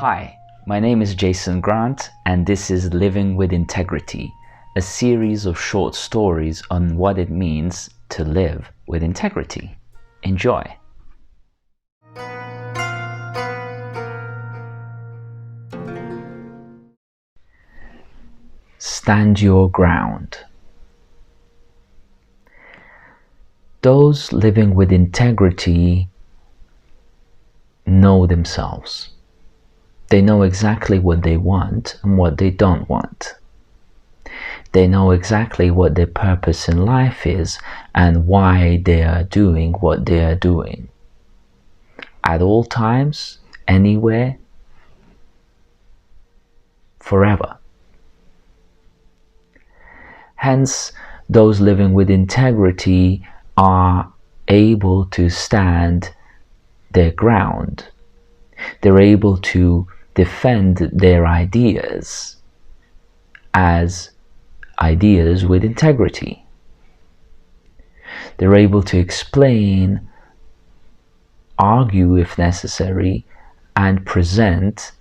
Hi, my name is Jason Grant, and this is Living with Integrity, a series of short stories on what it means to live with integrity. Enjoy! Stand your ground. Those living with integrity know themselves. They know exactly what they want and what they don't want. They know exactly what their purpose in life is and why they are doing what they are doing. At all times, anywhere, forever. Hence, those living with integrity are able to stand their ground. They're able to defend their ideas as ideas with integrity. They're able to explain, argue if necessary, and present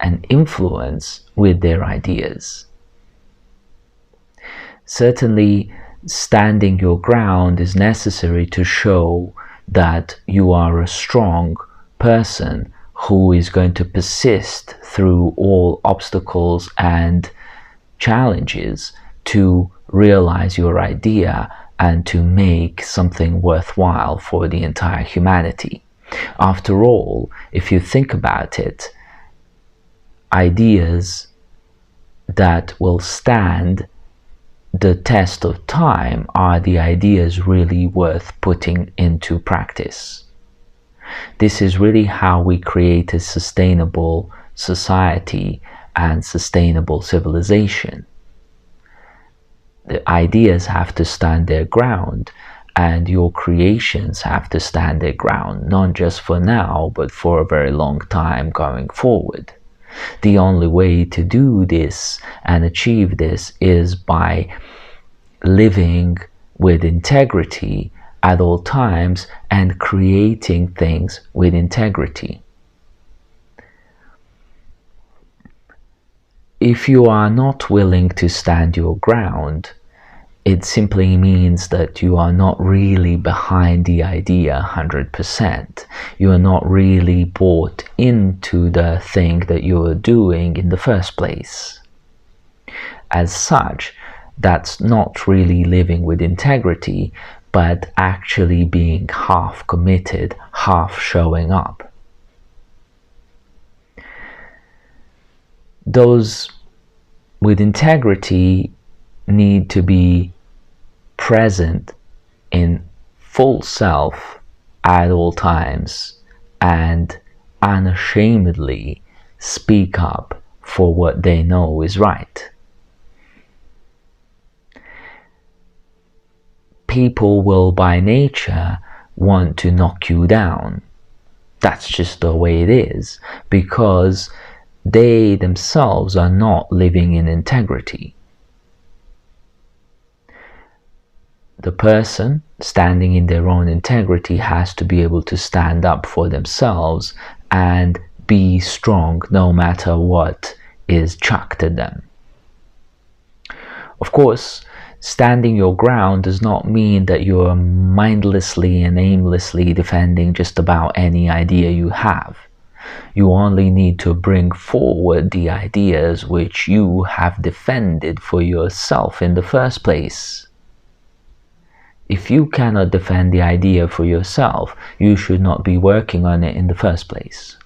and influence with their ideas. Certainly, standing your ground is necessary to show that you are a strong person who is going to persist through all obstacles and challenges to realize your idea and to make something worthwhile for the entire humanity. After all, if you think about it, ideas that will stand the test of time are the ideas really worth putting into practice. This is really how we create a sustainable society and sustainable civilization. The ideas have to stand their ground, and your creations have to stand their ground, not just for now, but for a very long time going forward. The only way to do this and achieve this is by living with integrity at all times and creating things with integrity. If you are not willing to stand your ground, it simply means that you are not really behind the idea 100%. You are not really bought into the thing that you are doing in the first place. As such, that's not really living with integrity, but actually being half committed, half showing up. Those with integrity need to be present in full self at all times and unashamedly speak up for what they know is right. People will by nature want to knock you down. That's just the way it is, because they themselves are not living in integrity. The person standing in their own integrity has to be able to stand up for themselves and be strong no matter what is chucked at them. Of course, standing your ground does not mean that you are mindlessly and aimlessly defending just about any idea you have. You only need to bring forward the ideas which you have defended for yourself in the first place. If you cannot defend the idea for yourself, you should not be working on it in the first place.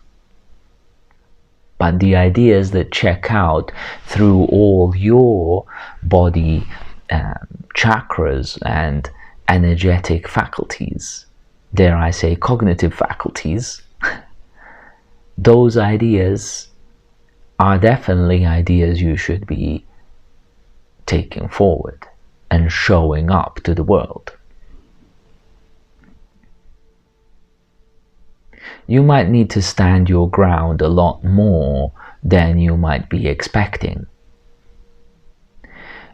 But the ideas that check out through all your body chakras and energetic faculties, dare I say cognitive faculties, those ideas are definitely ideas you should be taking forward and showing up to the world. You might need to stand your ground a lot more than you might be expecting.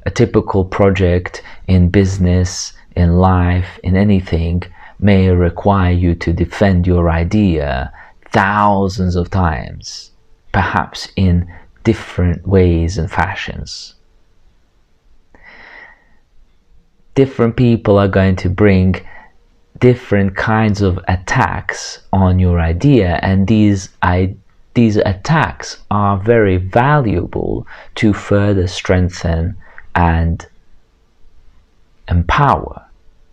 A typical project in business, in life, in anything, may require you to defend your idea thousands of times, perhaps in different ways and fashions. Different people are going to bring different kinds of attacks on your idea, and these attacks are very valuable to further strengthen and empower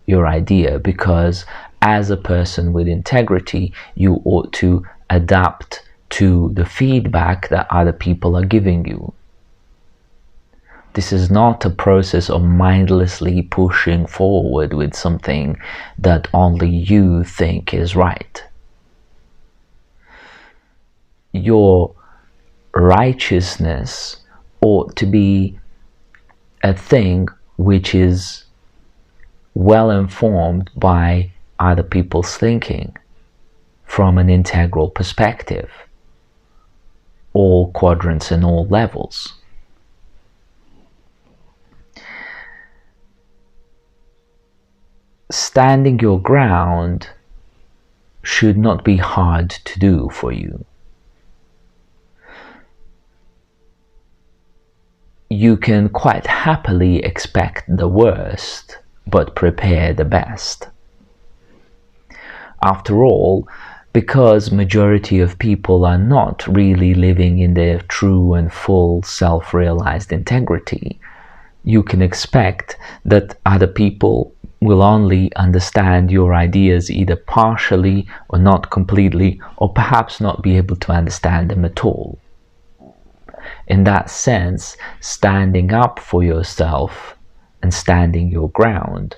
your idea, because as a person with integrity, you ought to adapt to the feedback that other people are giving you. This is not a process of mindlessly pushing forward with something that only you think is right. Your righteousness ought to be a thing which is well informed by other people's thinking from an integral perspective, all quadrants and all levels. Standing your ground should not be hard to do for you. You can quite happily expect the worst, but prepare the best. After all, because majority of people are not really living in their true and full self-realized integrity, you can expect that other people will only understand your ideas either partially or not completely, or perhaps not be able to understand them at all. In that sense, standing up for yourself and standing your ground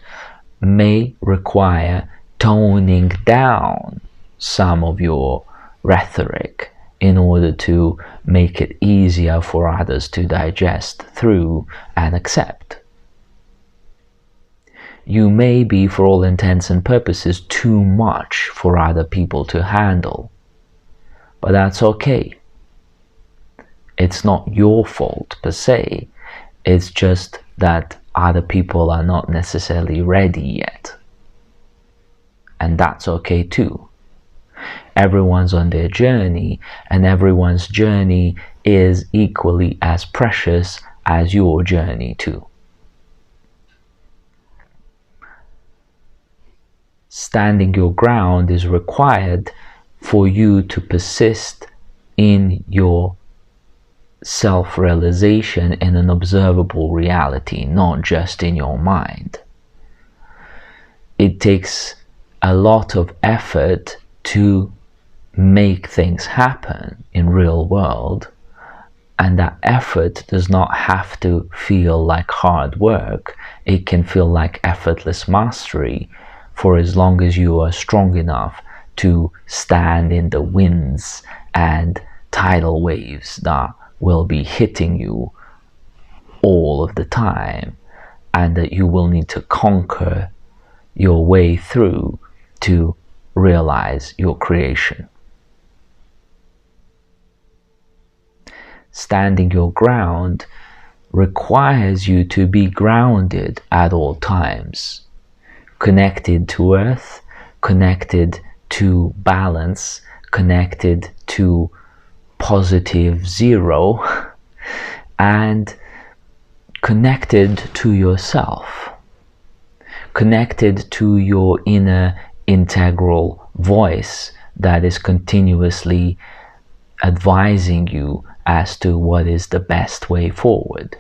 may require toning down some of your rhetoric in order to make it easier for others to digest through and accept. You may be, for all intents and purposes, too much for other people to handle, but that's okay. It's not your fault per se, it's just that other people are not necessarily ready yet. And that's okay too. Everyone's on their journey, and everyone's journey is equally as precious as your journey too. Standing your ground is required for you to persist in your self-realization in an observable reality, not just in your mind. It takes a lot of effort to make things happen in real world, and that effort does not have to feel like hard work. It can feel like effortless mastery, for as long as you are strong enough to stand in the winds and tidal waves that will be hitting you all of the time, and that you will need to conquer your way through to realize your creation. Standing your ground requires you to be grounded at all times, connected to earth, connected to balance, connected to positive zero, and connected to yourself, connected to your inner integral voice that is continuously advising you as to what is the best way forward.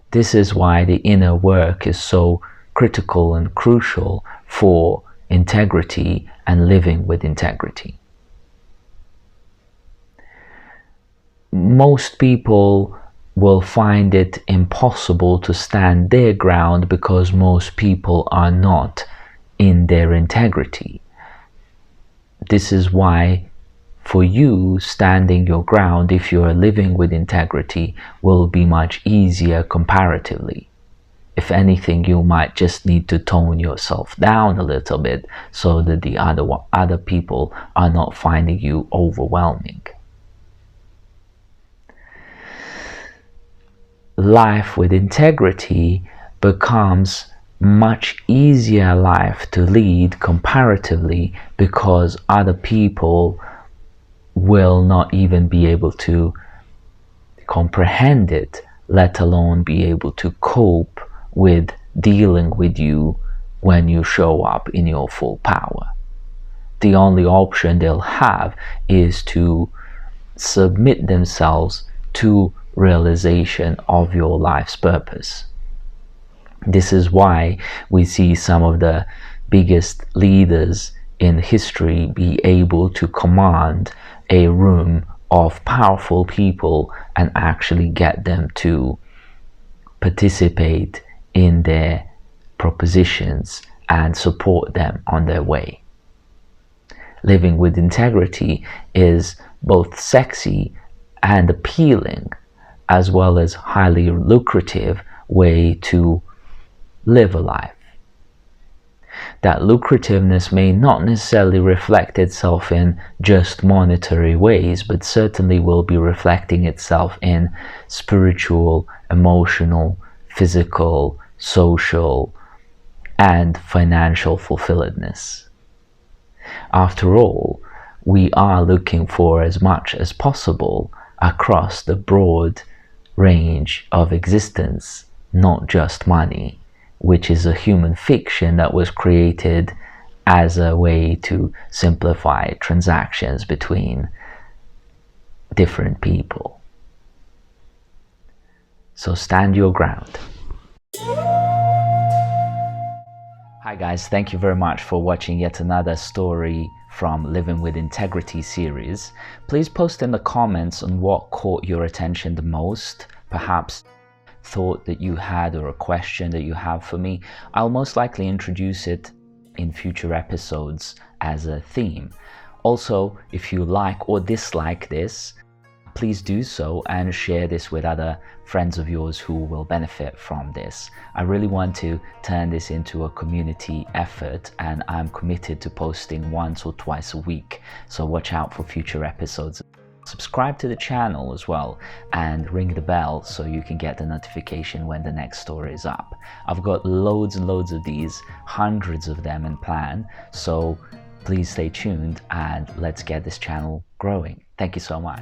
This is why the inner work is so critical and crucial for integrity and living with integrity. Most people will find it impossible to stand their ground because most people are not in their integrity. This is why for you, standing your ground, if you are living with integrity, will be much easier comparatively. If anything, you might just need to tone yourself down a little bit so that the other people are not finding you overwhelming. Life with integrity becomes much easier life to lead comparatively, because other people will not even be able to comprehend it, let alone be able to cope with dealing with you when you show up in your full power. The only option they'll have is to submit themselves to realization of your life's purpose. This is why we see some of the biggest leaders in history be able to command a room of powerful people and actually get them to participate in their propositions and support them on their way. Living with integrity is both sexy and appealing, as well as highly lucrative way to live a life. That lucrativeness may not necessarily reflect itself in just monetary ways, but certainly will be reflecting itself in spiritual, emotional, physical, social, and financial fulfilledness. After all, we are looking for as much as possible across the broad range of existence, not just money, which is a human fiction that was created as a way to simplify transactions between different people. So stand your ground. Hi guys, thank you very much for watching yet another story from Living with Integrity series. Please post in the comments on what caught your attention the most, perhaps thought that you had or a question that you have for me. I'll most likely introduce it in future episodes as a theme. Also, if you like or dislike this, please do so and share this with other friends of yours who will benefit from this. I really want to turn this into a community effort, and I'm committed to posting once or twice a week, so watch out for future episodes. Subscribe to the channel as well and ring the bell so you can get the notification when the next story is up. I've got loads and loads of these, hundreds of them in plan, so please stay tuned and let's get this channel growing. Thank you so much.